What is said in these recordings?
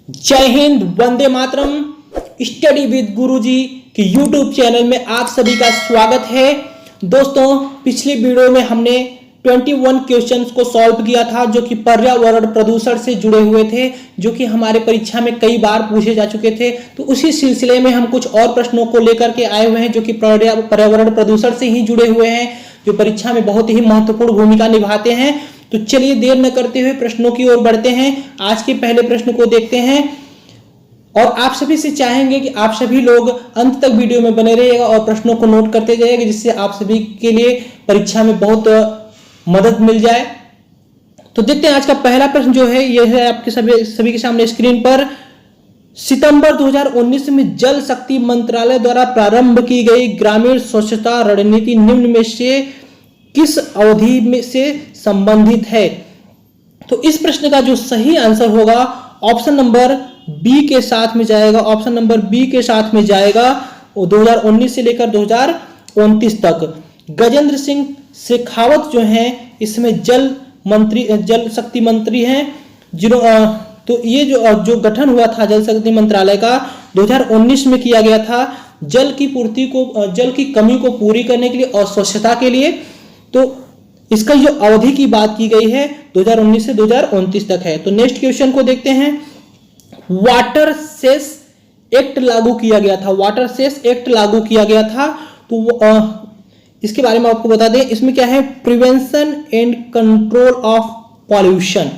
जय Hind, Vande Mataram. Study with गुरुजी के YouTube channel में आप सभी का स्वागत है। दोस्तों, पिछले वीडियो में हमने 21 क्वेश्चंस को सॉल्व किया था जो कि पर्यावरण प्रदूषण से जुड़े हुए थे, जो कि हमारे परीक्षा में कई बार पूछे जा चुके थे। तो उसी सिलसिले में हम कुछ और प्रश्नों को लेकर के आए हुए हैं जो कि पर्यावरण प्रदूषण से ही जुड़े हुए हैं, जो परीक्षा में बहुत ही महत्वपूर्ण भूमिका निभाते हैं। तो चलिए देर न करते हुए प्रश्नों की ओर बढ़ते हैं। आज के पहले प्रश्न को देखते हैं और आप सभी से चाहेंगे कि आप सभी लोग अंत तक वीडियो में बने रहिएगा और प्रश्नों को नोट करते जाइएगा, जिससे आप सभी के लिए परीक्षा में बहुत मदद मिल जाए। तो देखते हैं आज का पहला प्रश्न जो है, यह है आपके सभी के सामने स्क्रीन पर। सितंबर 2019 में जल शक्ति मंत्रालय द्वारा प्रारंभ की गई ग्रामीण स्वच्छता रणनीति निम्न में से किस अवधि में से संबंधित है? तो इस प्रश्न का जो सही आंसर होगा ऑप्शन नंबर बी के साथ में जाएगा। ऑप्शन नंबर बी के साथ में जाएगा 2019 से लेकर 2029 तक। गजेंद्र सिंह शेखावत जो हैं इसमें जल शक्ति मंत्री हैं। तो ये जो गठन हुआ था जल शक्ति मंत्रालय का 2019 में किया गया था, जल की कमी को पूरी करने के लिए और स्वच्छता के लिए। तो इसका जो अवधि की बात की गई है 2019 से 2029 तक है। तो नेक्स्ट क्वेश्चन को देखते हैं। वाटर सेस एक्ट लागू किया गया था। वाटर सेस एक्ट लागू किया गया था। तो इसके बारे में आपको बता दें, इसमें क्या है, prevention and control of pollution.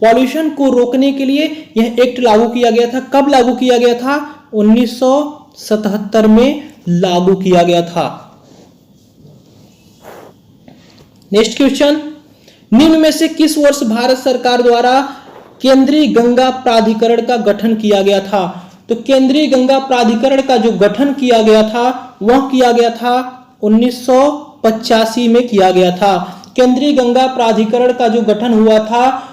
Pollution को रोकने के लिए यह एक्ट लागू किया गया था। कब लागू किया गया था? 1977 में लागू किया गया था। नेक्स्ट क्वेश्चन, निम्न में से किस वर्ष भारत सरकार द्वारा केंद्रीय गंगा प्राधिकरण का गठन किया गया था? तो केंद्रीय गंगा प्राधिकरण का जो गठन किया गया था वह किया गया था 1985 में किया गया था। केंद्रीय गंगा प्राधिकरण का जो गठन हुआ था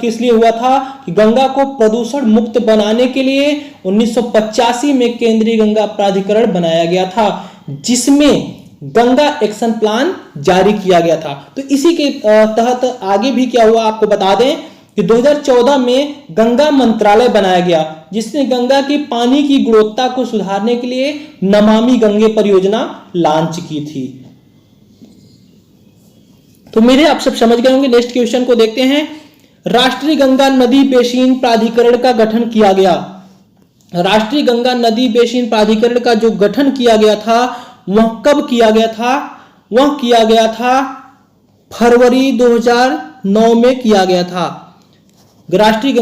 किस लिए हुआ था कि गंगा को प्रदूषण मुक्त बनाने के लिए 1985 में केंद्रीय गंगा प्राधिकरण बनाया गया था, जिसमें गंगा एक्शन प्लान जारी किया गया था। तो इसी के तहत आगे भी क्या हुआ आपको बता दें कि 2014 में गंगा मंत्रालय बनाया गया, जिसने गंगा की पानी की गुणवत्ता को सुधारने के लिए नमामि गंगे परियोजना लॉन्च की थी। तो मेरे आप सब समझ गए होंगे। नेक्स्ट क्वेश्चन को देखते हैं। राष्ट्रीय गंगा नदी बेसिन प्राधिकरण का गठन किया गया। राष्ट्रीय गंगा नदी बेसिन प्राधिकरण का जो गठन किया गया था वह कब किया गया था? वह किया गया था फरवरी 2009 में किया गया था। राष्ट्रीय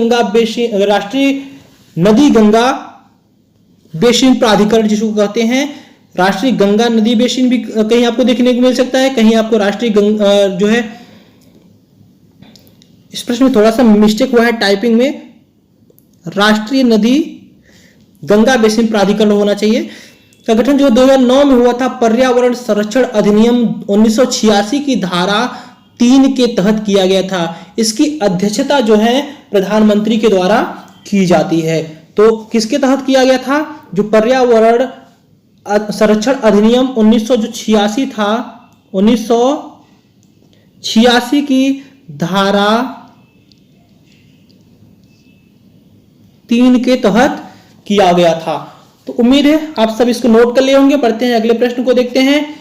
नदी गंगा बेसिन प्राधिकरण जिसको कहते हैं, राष्ट्रीय गंगा नदी बेसिन भी कहीं आपको देखने को मिल सकता है, कहीं आपको राष्ट्रीय जो है, इस प्रश्न में थोड़ा सा मिस्टेक हुआ है टाइपिंग में, राष्ट्रीय नदी गंगा बेसिन प्राधिकरण होना चाहिए। का गठन जो 2009 में हुआ था पर्यावरण संरक्षण अधिनियम 1986 की धारा 3 के तहत किया गया था। इसकी अध्यक्षता जो है प्रधानमंत्री के द्वारा की जाती है। तो किसके तहत किया गया था? जो पर्यावरण संरक्षण अधिनियम 1986 था, 1986 की धारा 3 के तहत किया गया था। तो उम्मीद है आप सब इसको नोट कर लिए होंगे। पढ़ते हैं अगले प्रश्न को देखते हैं।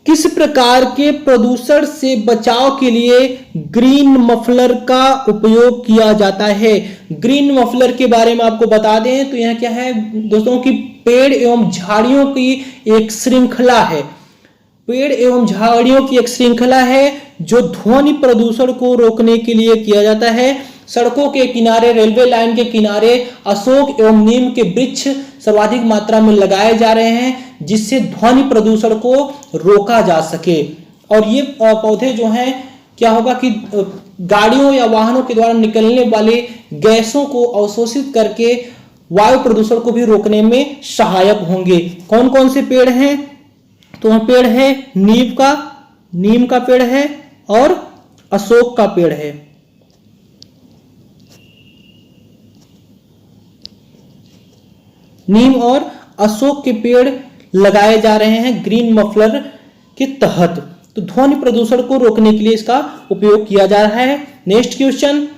किस प्रकार के प्रदूषण से बचाव के लिए ग्रीन मफलर का उपयोग किया जाता है? ग्रीन मफलर के बारे में आपको बता दें तो यह क्या है दोस्तों कि पेड़ एवं झाड़ियों की एक श्रृंखला है। पेड़ एवं झाड़ियों की एक श्रृंखला है जो ध्वनि प्रदूषण को रोकने के लिए किया जाता है। सड़कों के किनारे, रेलवे लाइन के किनारे अशोक एवं नीम के वृक्ष सर्वाधिक मात्रा में लगाए जा रहे हैं, जिससे ध्वनि प्रदूषण को रोका जा सके। और ये पौधे जो हैं क्या होगा कि गाड़ियों या वाहनों के द्वारा निकलने वाले गैसों को अवशोषित करके वायु प्रदूषण को भी रोकने में सहायक होंगे। कौन कौन से पेड़ हैं? तो वह पेड़ है नीम का पेड़ है और अशोक का पेड़ है। नीम और अशोक के पेड़ लगाए जा रहे हैं ग्रीन मफलर के तहत। तो ध्वनि प्रदूषण को रोकने के लिए इसका उपयोग किया जा रहा है। नेक्स्ट क्वेश्चन,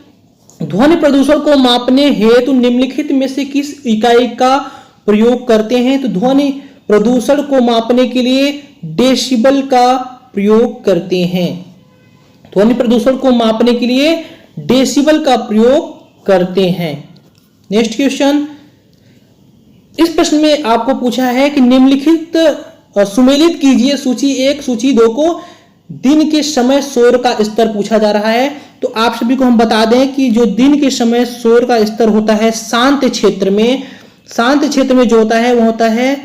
ध्वनि प्रदूषण को मापने हेतु निम्नलिखित में से किस इकाई का प्रयोग करते हैं? तो ध्वनि प्रदूषण को मापने के लिए डेसिबल का प्रयोग करते हैं। ध्वनि प्रदूषण को मापने के लिए डेसिबल का प्रयोग करते हैं। नेक्स्ट क्वेश्चन, इस प्रश्न में आपको पूछा है कि निम्नलिखित सुमेलित कीजिए सूची 1 सूची 2 को। दिन के समय शोर का स्तर पूछा जा रहा है। तो आप सभी को हम बता दें कि जो दिन के समय शोर का स्तर होता है शांत क्षेत्र में जो होता है वो होता है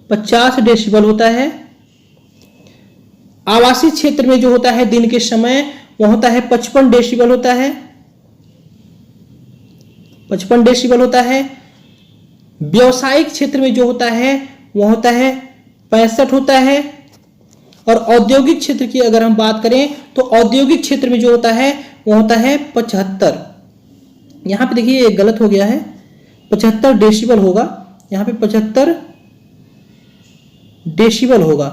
50 डेसिबल होता है। आवासीय क्षेत्र में जो होता है दिन के समय वो होता है 55 डेसिबल होता है। 55 डेसिबल होता है। व्यावसायिक क्षेत्र में जो होता है वो होता है 65 होता है। और औद्योगिक क्षेत्र की अगर हम बात करें तो औद्योगिक क्षेत्र में जो होता है वो होता है 75। यहां पे देखिए ये गलत हो गया है, 75 डेसिबल होगा, यहां पे 75 डेसिबल होगा।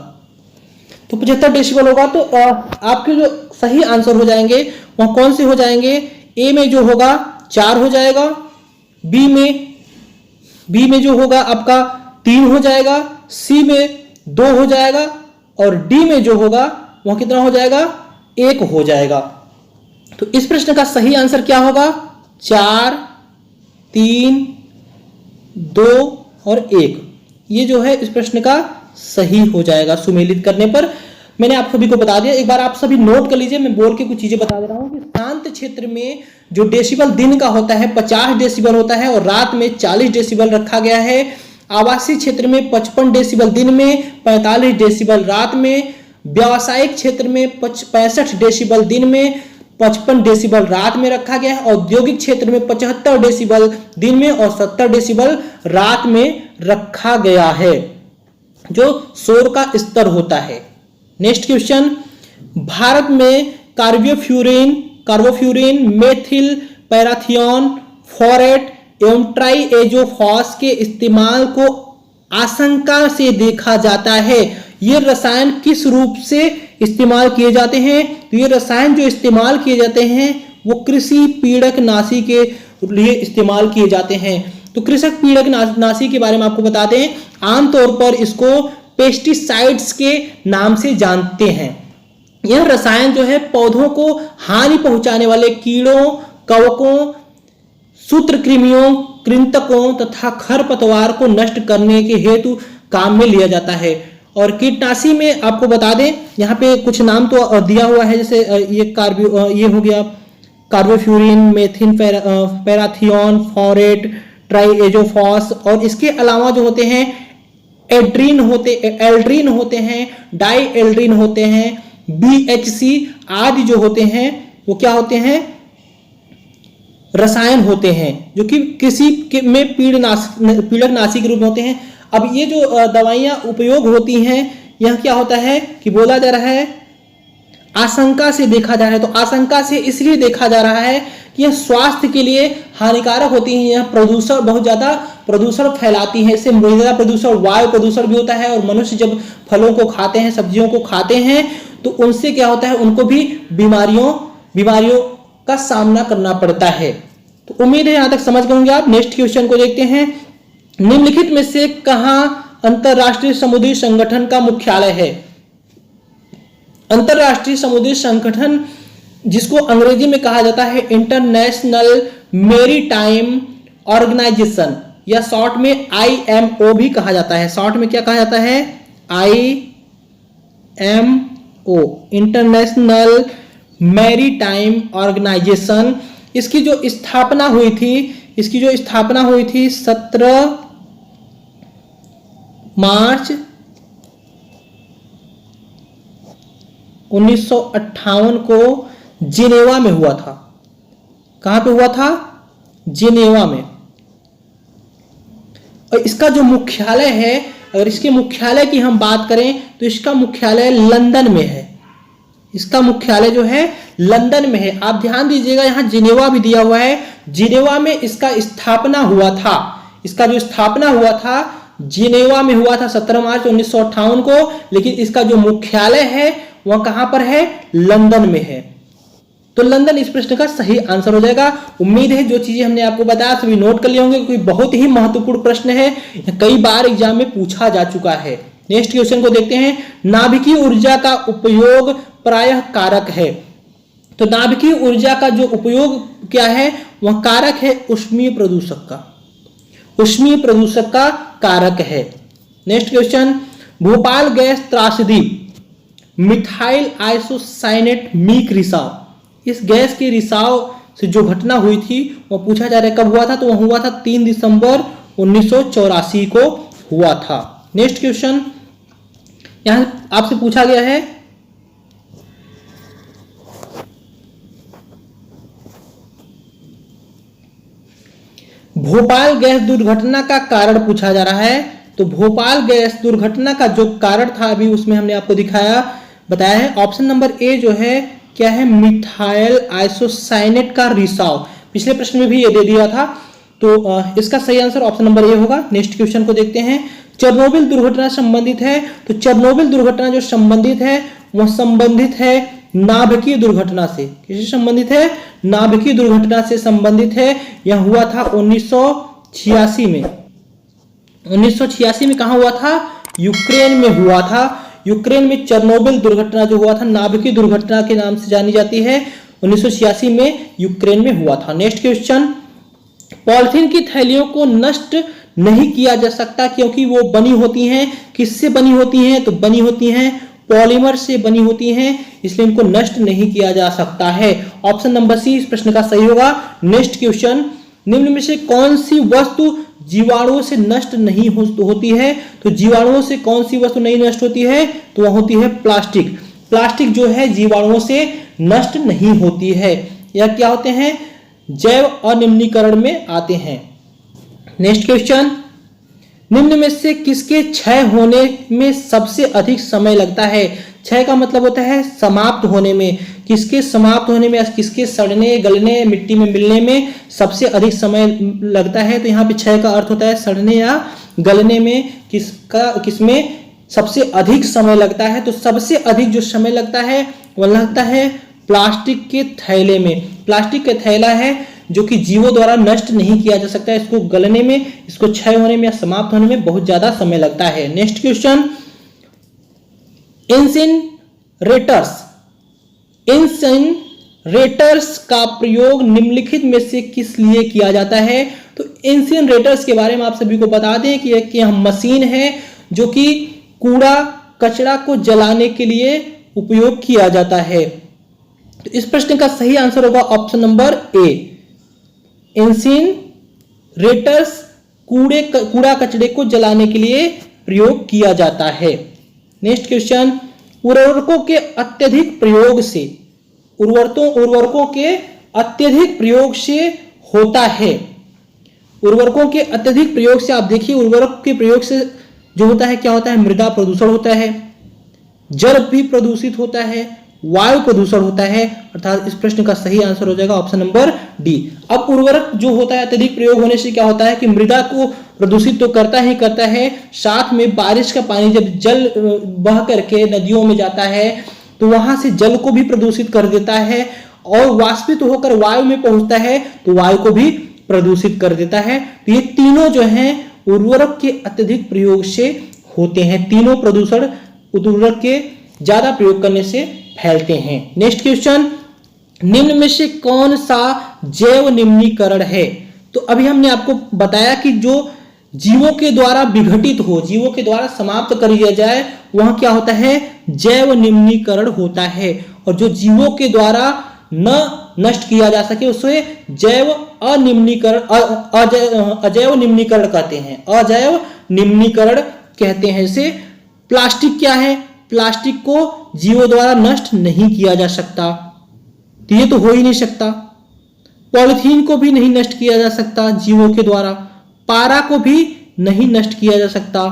तो 75 डेसिबल होगा। तो आपके जो सही आंसर हो जाएंगे वह कौन से हो जाएंगे? ए में जो होगा 4 हो जाएगा, बी में जो होगा आपका 3 हो जाएगा, सी में 2 हो जाएगा और डी में जो होगा वह कितना हो जाएगा? 1 हो जाएगा। तो इस प्रश्न का सही आंसर क्या होगा? 4, 3, 2 और 1। ये जो है इस प्रश्न का सही हो जाएगा सुमेलित करने पर। मैंने आप सभी को बता दिया, एक बार आप सभी नोट कर लीजिए, मैं बोल के कुछ चीजें बता दे रहा हूं कि शांत क्षेत्र में जो डेसिबल दिन का होता है 50 डेसिबल होता है और रात में 40 डेसिबल रखा गया है। आवासीय क्षेत्र में 55 डेसिबल दिन में, 45 डेसिबल रात में। व्यावसायिक क्षेत्र में 65 डेसिबल दिन में, 55 डेसिबल रात में रखा गया है। औद्योगिक क्षेत्र में 75 डेसिबल दिन में और 70 डेसिबल रात में रखा गया है जो शोर का स्तर होता है। नेक्स्ट क्वेश्चन, भारत में कार्बोफ्यूरिन, मेथिल पैराथियोन, फॉरेट एवं ट्राइएजोफॉस के इस्तेमाल को आशंका से देखा जाता है। ये रसायन किस रूप से इस्तेमाल किए जाते हैं? तो ये रसायन जो इस्तेमाल किए जाते हैं वो कृषि पीड़कनाशी के लिए इस्तेमाल किए जाते हैं। तो कृषक पीड़कनाशी के बारे में आपको बता दें, आमतौर पर इसको पेस्टिसाइड्स के नाम से जानते हैं। यह रसायन जो है पौधों को हानि पहुंचाने वाले कीड़ों, कवकों, सूत्रकृमियों, कृंतकों तथा खरपतवार को नष्ट करने के हेतु काम में लिया जाता है। और कीटनाशी में आपको बता दें, यहाँ पे कुछ नाम तो दिया हुआ है, जैसे ये हो गया कार्बोफ्यूरिन, मेथिल पैराथियोन, फॉरेट, ट्राइएजोफॉस और इसके अलावा जो होते हैं एल्ड्रीन होते हैं, डाई एल्ड्रीन होते हैं, BHC आदि जो होते हैं वो क्या होते हैं? रसायन होते हैं जो कि कृषि में पीड़कनाशी के रूप में होते हैं। अब ये जो दवाइयां उपयोग होती हैं यह क्या होता है कि बोला जा रहा है आशंका से देखा जा रहा है। तो आशंका से इसलिए देखा जा रहा है कि यह स्वास्थ्य के लिए हानिकारक होती हैं। यह प्रदूषण, बहुत ज्यादा प्रदूषण फैलाती है। इससे मृदा प्रदूषण, वायु प्रदूषण भी होता है और मनुष्य जब फलों को खाते हैं, सब्जियों को खाते हैं तो उनसे क्या होता है, उनको भी बीमारियों का सामना करना पड़ता है। तो उम्मीद है यहां तक समझ गए होंगे आप। नेक्स्ट क्वेश्चन को देखते हैं, निम्नलिखित में से कहां अंतरराष्ट्रीय समुद्री संगठन का मुख्यालय है? अंतरराष्ट्रीय समुद्री संगठन जिसको अंग्रेजी में कहा जाता है इंटरनेशनल मैरीटाइम ऑर्गेनाइजेशन या शॉर्ट में IMO भी कहा जाता है। शॉर्ट में क्या कहा जाता है? IMO, International Maritime Organization. इसकी जो स्थापना हुई थी 17 मार्च 1958 को जिनेवा में हुआ था। कहां पे हुआ था? जिनेवा में। और इसका जो मुख्यालय है, अगर इसके मुख्यालय की हम बात करें तो इसका मुख्यालय लंदन में है। इसका मुख्यालय जो है लंदन में है। आप ध्यान दीजिएगा, यहां जिनेवा भी दिया हुआ है। जिनेवा में इसका स्थापना हुआ था। इसका जो स्थापना हुआ था जिनेवा में हुआ था 17 मार्च 1958 को, लेकिन इसका जो मुख्यालय है वह कहां पर है, लंदन में है। तो लंदन इस प्रश्न का सही आंसर हो जाएगा। उम्मीद है जो चीजें हमने आपको बताया सभी नोट कर लिए होंगे, क्योंकि बहुत ही महत्वपूर्ण प्रश्न है, कई बार एग्जाम में पूछा जा चुका है। नेक्स्ट क्वेश्चन को देखते हैं। नाभिकीय ऊर्जा का उपयोग प्रायः कारक है। तो नाभिकीय ऊर्जा का जो उपयोग क्या है, वह कारक है ऊष्मीय प्रदूषक का, ऊष्मीय प्रदूषक का कारक है। Next question. भोपाल गैस त्रासदी मिथाइल आइसोसाइनेट मीक रिसाव, इस गैस के रिसाव से जो घटना हुई थी वो पूछा जा रहा है कब हुआ था, तो वह हुआ था 3 दिसंबर 1984 को हुआ था। नेक्स्ट क्वेश्चन यहां आपसे पूछा गया है, भोपाल गैस दुर्घटना का कारण पूछा जा रहा है। तो भोपाल गैस दुर्घटना का जो कारण था अभी उसमें हमने आपको बताया है। ऑप्शन नंबर ए जो है क्या है, मिथाइल आइसोसाइनेट का रिसाव। पिछले प्रश्न में भी ये दे दिया था, तो इसका सही आंसर ऑप्शन नंबर ए होगा। नेक्स्ट क्वेश्चन को देखते हैं। चेरनोबिल दुर्घटना संबंधित है, तो चेरनोबिल दुर्घटना जो संबंधित है वह संबंधित है नाभिकीय दुर्घटना से। किससे संबंधित है, नाभिकीय दुर्घटना से संबंधित है। यह हुआ था 1986 में। 1986 में कहां हुआ था, यूक्रेन में हुआ था। यूक्रेन में चेरनोबिल दुर्घटना जो हुआ था नाभिकीय दुर्घटना के नाम से जानी जाती है, 1986 में यूक्रेन में हुआ था। Next question. पॉलिथीन की थैलियों को नष्ट नहीं किया जा सकता क्योंकि वो बनी होती हैं, किससे बनी होती हैं, तो बनी होती हैं पॉलीमर से बनी होती हैं, इसलिए इनको नष्ट नहीं किया जा सकता है। ऑप्शन नंबर सी इस प्रश्न का सही होगा। Next question. निम्न में से कौन सी वस्तु जीवाणुओं से नष्ट नहीं होती है, तो जीवाणुओं से कौन सी वस्तु नहीं नष्ट होती है, तो वह होती है प्लास्टिक। प्लास्टिक जो है जीवाणुओं से नष्ट नहीं होती है। यह क्या होते हैं, जैव अनिम्नीकरण में आते हैं। Next question. निम्न में से किसके क्षय होने में सबसे अधिक समय लगता है। क्षय का मतलब होता है समाप्त होने में, किसके समाप्त होने में, किसके सड़ने गलने मिट्टी में मिलने में सबसे अधिक समय लगता है। तो यहाँ पे क्षय का अर्थ होता है सड़ने या गलने में किसमें सबसे अधिक समय लगता है। तो सबसे अधिक जो समय लगता है वह लगता है प्लास्टिक के थैले में। प्लास्टिक का थैला है जो कि जीवों द्वारा नष्ट नहीं किया जा सकता है, इसको गलने में, इसको क्षय होने में या समाप्त होने में बहुत ज्यादा समय लगता है। Next question. इंसिनरेटर्स, इंसिनरेटर्स का प्रयोग निम्नलिखित में से किस लिए किया जाता है। तो इंसिनरेटर्स के बारे में आप सभी को बता दें कि यह मशीन है जो कि कूड़ा कचरा को जलाने के लिए उपयोग किया जाता है। तो इस प्रश्न का सही आंसर होगा ऑप्शन नंबर ए। इंसिनरेटर्स कूड़ा कचरे को जलाने के लिए प्रयोग किया जाता है। Next question. उर्वरकों के अत्यधिक प्रयोग से, उर्वरकों के अत्यधिक प्रयोग से होता है। उर्वरकों के अत्यधिक प्रयोग से आप देखिए, उर्वरक के प्रयोग से जो होता है क्या होता है, मृदा प्रदूषण होता है, जल भी प्रदूषित होता है, वायु प्रदूषण होता है। अर्थात इस प्रश्न का सही आंसर हो जाएगा ऑप्शन नंबर डी। अब उर्वरक जो होता है अत्यधिक प्रयोग होने से क्या होता है कि मृदा को प्रदूषित तो करता ही करता है, साथ में बारिश का पानी जब जल बह करके नदियों में जाता है तो वहां से जल को भी प्रदूषित कर देता है, और वाष्पित होकर वायु में पहुंचता है तो वायु को भी प्रदूषित कर देता है। तो ये तीनों जो हैं उर्वरक के अत्यधिक प्रयोग से होते हैं। तीनों प्रदूषण उर्वरक के ज्यादा प्रयोग करने से फैलते हैं। Next question. निम्न में से कौन सा जैव निम्नीकरण है। तो अभी हमने आपको बताया कि जो जीवों के द्वारा विघटित हो, जीवों के द्वारा समाप्त कर दिया जाए, वह क्या होता है, जैव निम्नीकरण होता है। और जो जीवों के द्वारा न नष्ट किया जा सके उसे जैव अनिम्नीकरण, अजैव निम्नीकरण कहते हैं, अजैव निम्नीकरण कहते हैं। इसे प्लास्टिक क्या है, प्लास्टिक को जीवों द्वारा नष्ट नहीं किया जा सकता, तो ये तो हो ही नहीं सकता। पॉलिथीन को भी नहीं नष्ट किया जा सकता जीवों के द्वारा, पारा को भी नहीं नष्ट किया जा सकता।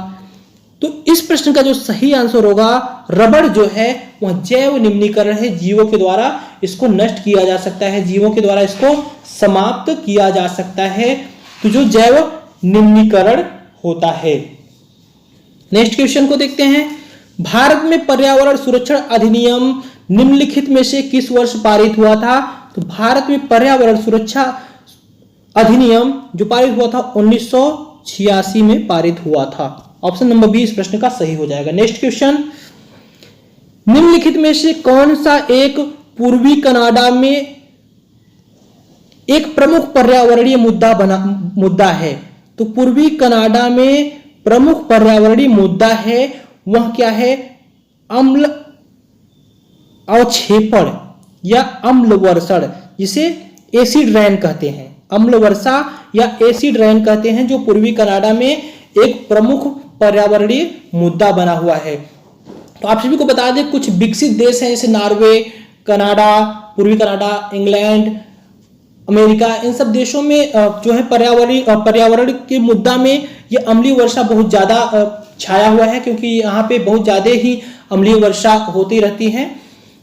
तो इस प्रश्न का जो सही आंसर होगा, रबड़ जो है वह जैव निम्नीकरण है, जीवों के द्वारा इसको नष्ट किया जा सकता है, जीवों के द्वारा इसको समाप्त किया जा सकता है। तो जो जैव निम्नीकरण होता है। नेक्स्ट क्वेश्चन को देखते हैं। भारत में पर्यावरण संरक्षण अधिनियम निम्नलिखित में से किस वर्ष पारित हुआ था? तो भारत में पर्यावरण सुरक्षा अधिनियम जो पारित हुआ था 1986 में पारित हुआ था। ऑप्शन नंबर बी इस प्रश्न का सही हो जाएगा। नेक्स्ट क्वेश्चन, निम्नलिखित में से कौन सा एक पूर्वी कनाडा में एक प्रमुख पर्यावरणीय मुद्दा है? तो पूर्वी कनाडा में प्रमुख पर्यावरणीय मुद्दा है वह क्या है? अम्ल अवक्षेपण या अम्ल वर्षण, जिसे एसिड रेन कहते हैं। अम्ल वर्षा या एसिड रेन कहते हैं, जो पूर्वी कनाडा में एक प्रमुख पर्यावरणीय मुद्दा बना हुआ है। तो आप सभी को बता दें कुछ विकसित देश हैं जैसे नॉर्वे, कनाडा, पूर्वी कनाडा, इंग्लैंड, अमेरिका, इन सब देशों में जो है पर्यावरण के मुद्दा में ये अम्लीय वर्षा बहुत ज्यादा छाया हुआ है, क्योंकि यहाँ पे बहुत ज्यादा ही अम्लीय वर्षा होती रहती है।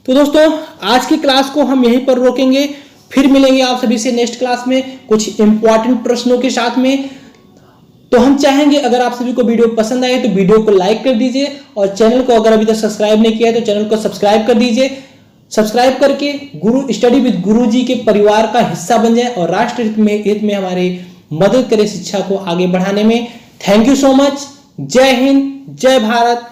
तो दोस्तों आज की क्लास को हम यहीं पर रोकेंगे, फिर मिलेंगे आप सभी से नेक्स्ट क्लास में कुछ इंपॉर्टेंट प्रश्नों के साथ में। तो हम चाहेंगे अगर आप सभी को वीडियो पसंद आए तो वीडियो को लाइक कर दीजिए, और चैनल को अगर अभी तक सब्सक्राइब नहीं किया है तो चैनल को सब्सक्राइब कर दीजिए। सब्सक्राइब करके गुरु स्टडी विद गुरुजी के परिवार का हिस्सा बन जाए और राष्ट्र हित में हमारी मदद करें शिक्षा को आगे बढ़ाने में। Thank you so much. जय हिंद, जय भारत।